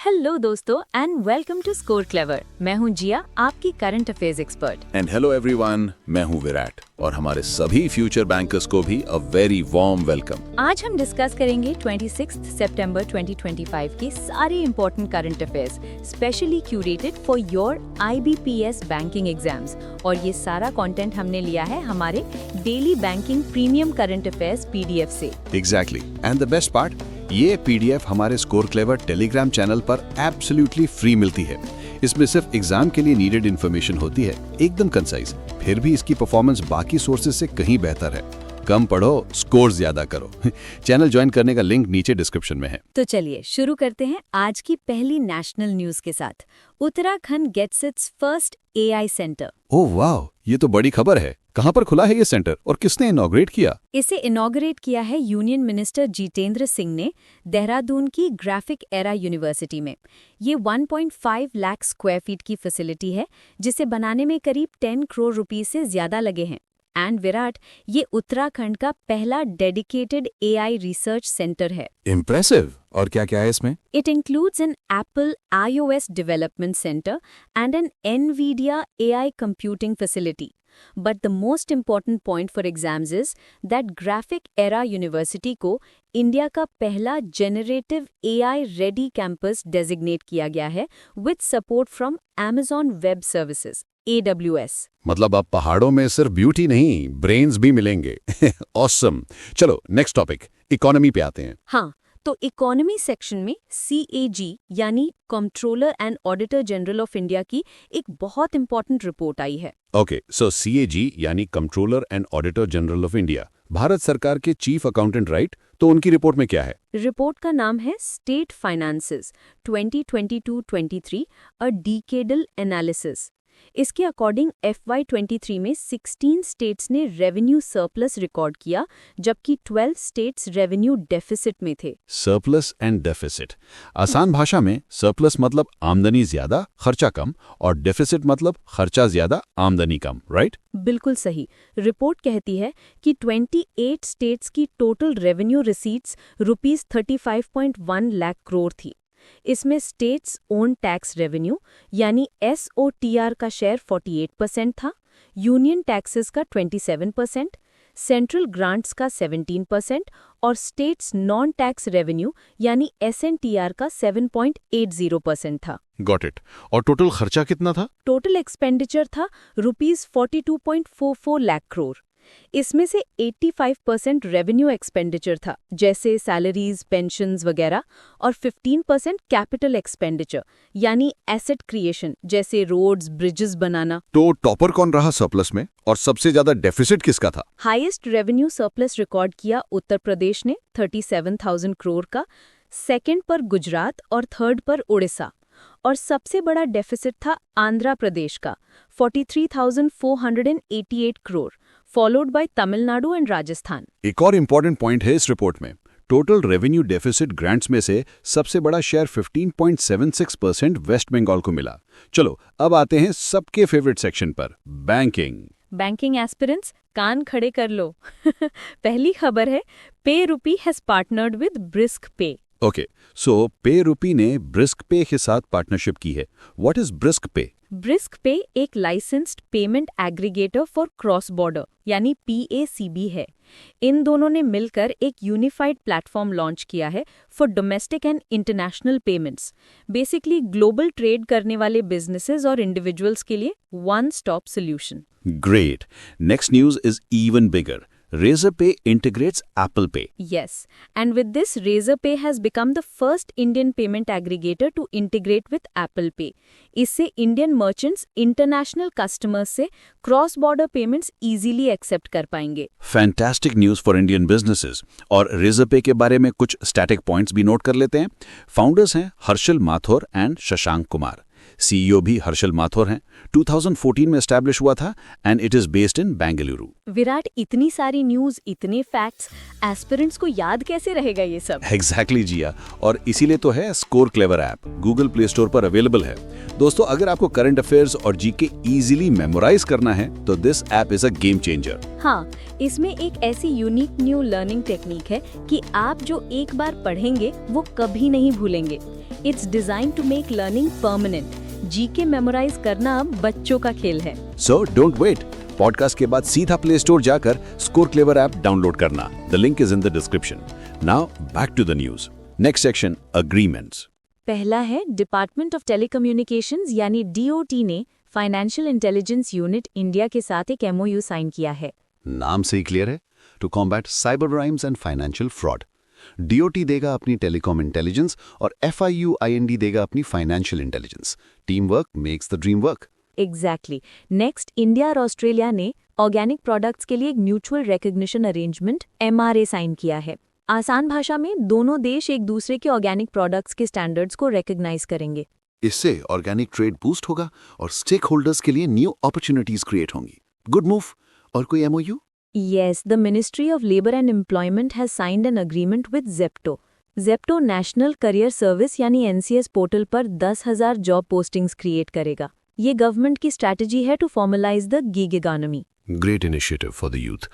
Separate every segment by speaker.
Speaker 1: Hello दोस्तों and welcome to Score Clever. मैं हूं जिया, आपकी current affairs expert.
Speaker 2: And hello everyone, मैं हूं विराट और हमारे सभी फ्यूचर बैंकर्स को भी अ वेरी वार्म वेलकम।
Speaker 1: आज हम डिस्कस करेंगे 26 सितंबर 2025 की सारी important current affairs specially curated for your IBPS banking exams. और ये सारा कंटेंट हमने लिया है हमारे daily banking premium current affairs PDF से।
Speaker 2: Exactly, and the best part, ये PDF हमारे स्कोर क्लेवर टेलीग्राम चैनल पर एब्सोल्युटली फ्री मिलती है। इसमें सिर्फ एग्जाम के लिए नीडेड इन्फॉर्मेशन होती है, एकदम कंसाइज। फिर भी इसकी परफॉर्मेंस बाकी सोर्सेज से कहीं बेहतर है। कम पढ़ो, स्कोर ज्यादा करो। चैनल ज्वाइन करने का लिंक नीचे डिस्क्रिप्शन में है।
Speaker 1: तो चलिए शुरू करते हैं आज की पहली नेशनल न्यूज के साथ। Uttarakhand gets its first AI centre.
Speaker 2: Oh वाह, ये तो बड़ी खबर है। कहाँ पर खुला है ये सेंटर और किसने इनॉग्रेट किया?
Speaker 1: इसे इनॉग्रेट किया है यूनियन मिनिस्टर जितेंद्र सिंह ने देहरादून की ग्राफिक एरा यूनिवर्सिटी में। ये 1.5 लाख स्क्वायर फीट की फैसिलिटी है जिसे बनाने में करीब 10 करोड़ रुपए से ज्यादा लगे हैं। एंड विराट, ये उत्तराखंड का पहला डेडिकेटेड AI रिसर्च सेंटर है।
Speaker 2: इम्प्रेसिव। और क्या क्या है इसमें?
Speaker 1: It includes an Apple iOS development center and an NVIDIA AI computing facility. But the most important point for exams is that Graphic Era University को इंडिया का पहला generative AI ready campus designate किया गया है with support from Amazon Web Services, AWS।
Speaker 2: मतलब अब पहाड़ों में सिर्फ ब्यूटी नहीं, ब्रेन्स भी मिलेंगे। ऑसम। चलो नेक्स्ट टॉपिक, इकोनॉमी पे आते हैं।
Speaker 1: हाँ, तो इकोनॉमी सेक्शन में CAG यानी controller and auditor general of India की एक बहुत इंपॉर्टेंट रिपोर्ट आई है।
Speaker 2: ओके, सो CAG यानी controller and auditor general of India, Bharat सरकार के चीफ अकाउंटेंट, राइट? तो उनकी रिपोर्ट में क्या है?
Speaker 1: रिपोर्ट का नाम है स्टेट फाइनेंसेस 2022-23 अ डिकेडल एनालिसिस। इसके अकॉर्डिंग FY23 में 16 स्टेट्स ने रेवेन्यू सरप्लस रिकॉर्ड किया, जबकि 12 स्टेट्स रेवेन्यू डेफिसिट में थे।
Speaker 2: सरप्लस एंड डेफिसिट, आसान भाषा में सरप्लस मतलब आमदनी ज्यादा खर्चा कम और डेफिसिट मतलब खर्चा ज्यादा आमदनी कम, राइट?
Speaker 1: बिल्कुल सही। रिपोर्ट कहती है कि 28 स्टेट्स की total revenue receipts rupees 35.1 lakh crore थी। इसमें स्टेट्स ओन टैक्स रेवेन्यू यानी SOTR का शेयर 48% था, यूनियन टैक्सेस का 27%, सेंट्रल ग्रांट्स का 17% और स्टेट्स नॉन टैक्स रेवेन्यू यानी SNTR का 7.80% था।
Speaker 2: Got it. और टोटल खर्चा कितना था?
Speaker 1: टोटल एक्सपेंडिचर था रुपीस 42.44 लाख करोड़। इसमें से 85% रेवेन्यू एक्सपेंडिचर था, जैसे सैलरीज, पेंशन्स वगैरह, और 15% कैपिटल एक्सपेंडिचर यानी एसेट क्रिएशन, जैसे रोड्स, ब्रिजेस बनाना।
Speaker 2: तो टॉपर कौन रहा सरप्लस में और सबसे ज्यादा डेफिसिट किसका था?
Speaker 1: हाईएस्ट रेवेन्यू सरप्लस रिकॉर्ड किया उत्तर प्रदेश ने 37,000 करोड़ का, सेकंड पर गुजरात और थर्ड पर उड़ीसा। और सबसे बड़ा डेफिसिट था आंध्र प्रदेश का 43,488 crore, followed by Tamil Nadu and Rajasthan.
Speaker 2: एक और इम्पोर्टेंट पॉइंट है इस रिपोर्ट में, टोटल रेवेन्यू डेफिसिट ग्रांट्स में से सबसे बड़ा शेयर 15.76% वेस्ट बंगाल को मिला। चलो अब आते हैं सबके फेवरेट सेक्शन पर, बैंकिंग।
Speaker 1: बैंकिंग एस्पिरेंट्स कान खड़े कर लो। पहली खबर है, PayRupee has partnered with BriskPay।
Speaker 2: Okay, so PayRupee ने BriskPay के साथ पार्टनरशिप की है। What is BriskPay?
Speaker 1: BriskPay एक licensed payment aggregator for cross border यानी PACB है। इन दोनों ने मिलकर एक यूनिफाइड प्लेटफॉर्म लॉन्च किया है for domestic and international payments. Basically global trade करने वाले बिजनेसेस और इंडिविजुअल्स के लिए one stop solution.
Speaker 2: Great. Next news is even bigger. Razorpay integrates Apple Pay.
Speaker 1: Yes, and with this, Razorpay has become the first Indian payment aggregator to integrate with Apple Pay. इससे Indian merchants international customers से cross border payments easily accept कर पाएंगे।
Speaker 2: Fantastic news for Indian businesses. और Razorpay के बारे में कुछ static points भी नोट कर लेते हैं। फाउंडर्स हैं हर्षल माथुर एंड शशांक कुमार। सीईओ भी हर्षल माथुर हैं। 2014 में एस्टैब्लिश हुआ था and it is based in Bengaluru.
Speaker 1: Virat, इतनी सारी न्यूज़, इतने फैक्ट्स, एस्पिरेंट्स को याद कैसे रहेगा ये सब?
Speaker 2: एग्जैक्टली जिया, और इसीलिए तो है score Clever app Google play store पर अवेलेबल है। दोस्तों, अगर आपको करंट अफेयर्स और जीके इजीली मेमोराइज करना है तो this app is a game changer.
Speaker 1: हाँ, इसमें एक ऐसी यूनिक न्यू लर्निंग टेक्निक है कि आप जो एक बार पढ़ेंगे वो कभी नहीं भूलेंगे। It's design to make learning permanent. GK memorise करना अब बच्चों का खेल है।
Speaker 2: सो डोंट वेट, पॉडकास्ट के बाद सीधा प्ले स्टोर जाकर स्कोर क्लेवर ऐप डाउनलोड करना। The link is in the description. Now back to the news. Next section, agreements.
Speaker 1: पहला है, डिपार्टमेंट ऑफ टेलीकम्युनिकेशंस यानी डीओटी ने फाइनेंशियल इंटेलिजेंस यूनिट इंडिया के साथ एक एमओयू साइन किया है।
Speaker 2: नाम से ही क्लियर है, to combat cyber crimes and financial fraud. DOT देगा अपनी टेलीकॉम इंटेलिजेंस और FIUIND देगा अपनी financial intelligence. Team work makes the dream work.
Speaker 1: Exactly. Next, India और ऑस्ट्रेलिया ने ऑर्गेनिक प्रोडक्ट्स के लिए एक म्यूचुअल रिकॉग्निशन अरेंजमेंट MRA साइन किया है। आसान भाषा में, दोनों देश एक दूसरे के ऑर्गेनिक प्रोडक्ट्स के स्टैंडर्ड्स को रिकॉग्नाइज करेंगे।
Speaker 2: इससे ऑर्गेनिक ट्रेड बूस्ट होगा और स्टेक होल्डर्स के लिए न्यू अपॉर्चुनिटीज क्रिएट होंगी। Good move. और कोई MOU?
Speaker 1: Yes, the Ministry of Labour and Employment has signed an agreement with Zepto. Zepto National Career Service यानी NCS पोर्टल पर 10,000 जॉब पोस्टिंग्स क्रिएट करेगा। ये गवर्नमेंट की स्ट्रैटेजी है to formalise the gig economy.
Speaker 2: Great initiative for the youth.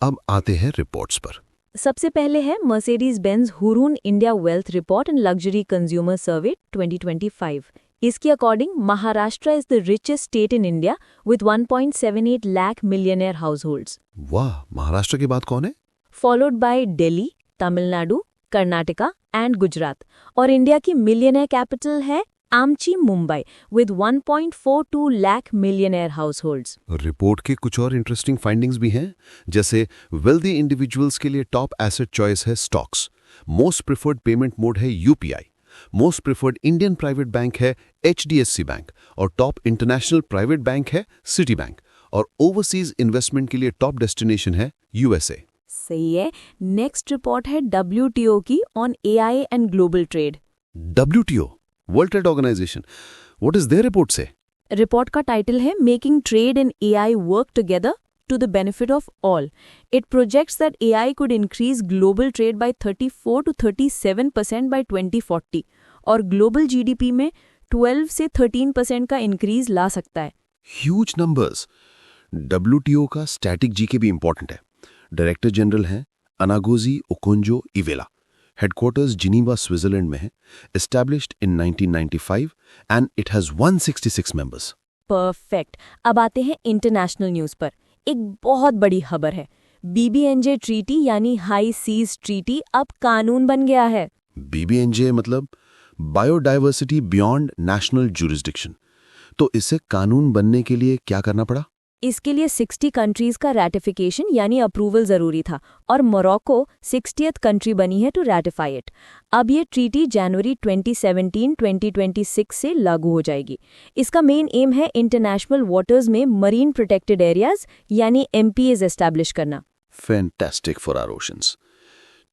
Speaker 2: अब आते हैं reports पर।
Speaker 1: सबसे पहले है Mercedes Benz Hurun India wealth report and luxury consumer survey 2025। इसके according Maharashtra is the richest state in India with 1.78 lakh millionaire households.
Speaker 2: वाह, महाराष्ट्र के बाद कौन है?
Speaker 1: Followed by Delhi, Tamil Nadu, Karnataka and Gujarat. और इंडिया की मिलियनेयर कैपिटल है आमची, Mumbai with 1.42 lakh millionaire households.
Speaker 2: Report के कुछ और इंटरेस्टिंग फाइंडिंग्स भी हैं, जैसे वेल्दी इंडिविजुअल्स के लिए टॉप एसेट चॉइस है stocks, most preferred payment mode है UPI, most preferred Indian private bank है HDFC बैंक और टॉप इंटरनेशनल प्राइवेट बैंक है सिटी बैंक, और ओवरसीज इन्वेस्टमेंट के लिए टॉप डेस्टिनेशन है USA।
Speaker 1: सही है। नेक्स्ट रिपोर्ट है WTO की on AI and global trade.
Speaker 2: WTO, world trade organisation, what is their report से?
Speaker 1: रिपोर्ट का टाइटल है making trade and AI work together to the benefit of all. It projects that AI could increase global trade by 34 to 37% by 2040 और global GDP में 12 से 13% का increase ला सकता है।
Speaker 2: Huge numbers. WTO का स्टैटिक जीके भी इंपॉर्टेंट है। डायरेक्टर जनरल हैं Ngozi Okonjo Iweala. Headquarters Geneva, Switzerland में है। Established in 1995 and it has 166 members.
Speaker 1: Perfect. अब आते हैं इंटरनेशनल न्यूज पर। एक बहुत बड़ी खबर है, BBNJ ट्रीटी यानी हाई सीज ट्रीटी अब कानून बन गया है।
Speaker 2: BBNJ मतलब बायोडाइवर्सिटी बियॉन्ड नेशनल ज्यूरिसडिक्शन। तो इससे कानून बनने के लिए क्या करना पड़ा?
Speaker 1: इसके लिए 60 कंट्रीज का रैटिफिकेशन यानी अप्रूवल जरूरी था और मोरक्को 60th कंट्री बनी है टू रैटिफाई इट। अब ये ट्रीटी जनवरी 2017-2026 से लागू हो जाएगी। इसका मेन एम है इंटरनेशनल वाटर्स में मरीन प्रोटेक्टेड एरियाज यानी MPAs एस्टैब्लिश करना।
Speaker 2: Fantastic for our oceans.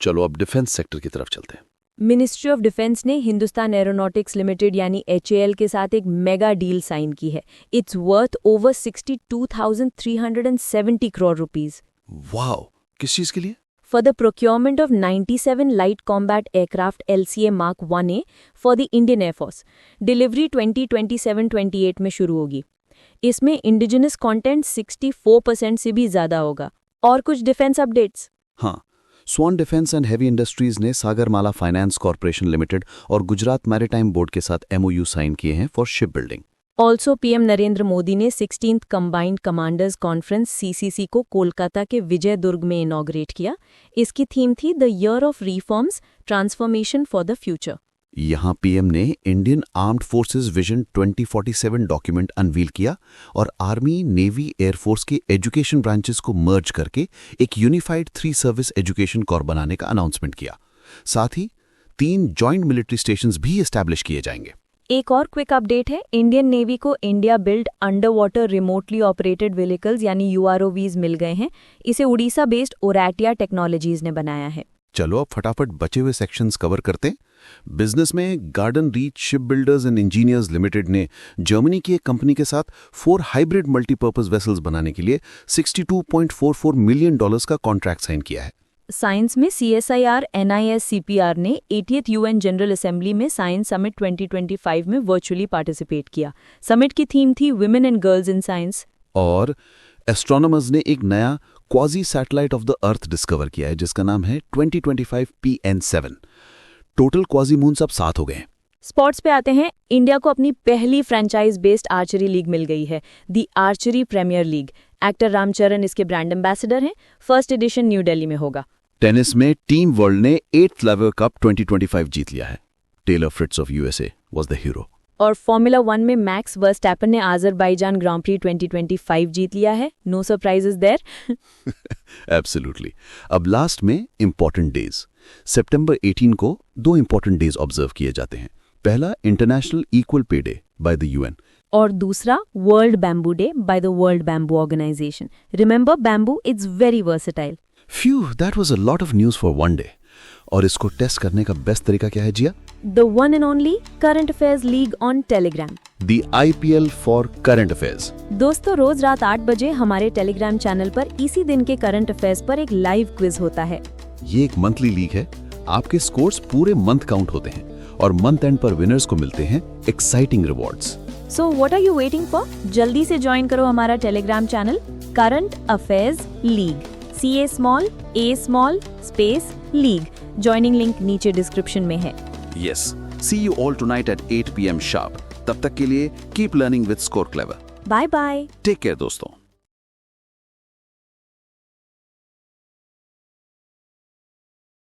Speaker 2: चलो अब डिफेंस सेक्टर की तरफ चलते हैं।
Speaker 1: मिनिस्ट्री ऑफ डिफेंस ने हिंदुस्तान एरोनॉटिक्स लिमिटेड यानी HAL के साथ एक मेगा डील साइन की है। It's worth over 62,370 crore rupees.
Speaker 2: Wow, किस चीज के लिए?
Speaker 1: For the procurement of 97 light combat aircraft LCA Mark 1A for the Indian air force. Delivery 2027-28 में शुरू होगी। इसमें इंडिजिनस कंटेंट 64% से भी ज्यादा होगा। और कुछ डिफेंस अपडेट्स।
Speaker 2: हाँ, स्वान डिफेंस एंड हेवी इंडस्ट्रीज ने सागरमाला फाइनेंस कॉर्पोरेशन लिमिटेड और गुजरात मैरीटाइम बोर्ड के साथ MOU साइन किए हैं for ship building.
Speaker 1: Also PM Narendra Modi ने 16th combined commanders conference CCC को कोलकाता के विजय दुर्ग में इनॉग्रेट किया। इसकी थीम थी the year of reforms, transformation for the future.
Speaker 2: यहाँ PM ने Indian armed forces vision 2047 document unveil किया और आर्मी, नेवी, एयरफोर्स के एजुकेशन ब्रांचेस को मर्ज करके एक यूनिफाइड 3 सर्विस एजुकेशन कोर बनाने का अनाउंसमेंट किया। साथ ही 3 जॉइंट मिलिट्री स्टेशंस भी एस्टैब्लिश किए जाएंगे।
Speaker 1: एक और क्विक अपडेट है, इंडियन नेवी को India build under water remotely operated vehicles यानी UROVs मिल गए हैं। इसे उड़ीसा बेस्ड ओरैटिया टेक्नोलॉजीज ने बनाया है।
Speaker 2: चलो अब फटाफट बचे हुए सेक्शंस कवर करते हैं। बिजनेस में garden reach ship builders and engineers limited ने जर्मनी की एक कंपनी के साथ 4 हाइब्रिड मल्टीपर्पज वेसल्स बनाने के लिए $62.44 मिलियन का कॉन्ट्रैक्ट साइन किया है।
Speaker 1: साइंस में CSIR NISCPR ने 80th UN जनरल असेंबली में साइंस समिट 2025 में वर्चुअली पार्टिसिपेट किया। समिट की थीम थी women and girls in science.
Speaker 2: और एस्ट्रोनॉमर्स ने एक नया quasi satellite of the earth discover किया है जिसका नाम है 2025 PN7। टोटल क्वाजी मून्स अब 7 हो गए हैं।
Speaker 1: स्पोर्ट्स पे आते हैं। इंडिया को अपनी पहली फ्रेंचाइज बेस्ड आर्चरी लीग मिल गई है, the archery premier league. Actor Ram Charan इसके ब्रांड एम्बेसडर हैं। फर्स्ट एडिशन न्यू दिल्ली में होगा।
Speaker 2: टेनिस में टीम वर्ल्ड ने 8th लेवर कप 2025 जीत लिया है। Taylor Fritz of USA was the hero.
Speaker 1: और फॉर्मूला 1 में मैक्स वर्स्टैपन ने अज़रबैजान ग्रां प्री 2025 जीत लिया है। No surprises there.
Speaker 2: एब्सोल्युटली। अब लास्ट में इंपॉर्टेंट डेज। सितंबर 18 को 2 इंपॉर्टेंट डेज ऑब्जर्व किए जाते हैं। पहला international equal pay day by the UN
Speaker 1: और दूसरा world bamboo day by the world bamboo organisation. Remember bamboo it's very versatile.
Speaker 2: Phew, that was a lot of news for one day. और इसको test करने का best तरीका क्या है जिया?
Speaker 1: The one and only current affairs league on Telegram.
Speaker 2: The IPL for current affairs.
Speaker 1: दोस्तों, रोज रात 8 बजे हमारे टेलीग्राम चैनल पर इसी दिन के करंट अफेयर्स पर एक लाइव क्विज होता है।
Speaker 2: ये एक मंथली लीग है। आपके स्कोर्स पूरे मंथ काउंट होते हैं और मंथ एंड पर विनर्स को मिलते हैं exciting rewards.
Speaker 1: So what are you waiting for? जल्दी से ज्वाइन करो हमारा Telegram channel current affairs league, CA space league. Joining link नीचे डिस्क्रिप्शन में है।
Speaker 2: Yes. See you all tonight at 8 PM sharp. तब तक के लिए keep learning with Score Clever.
Speaker 1: Bye bye.
Speaker 2: Take care दोस्तों।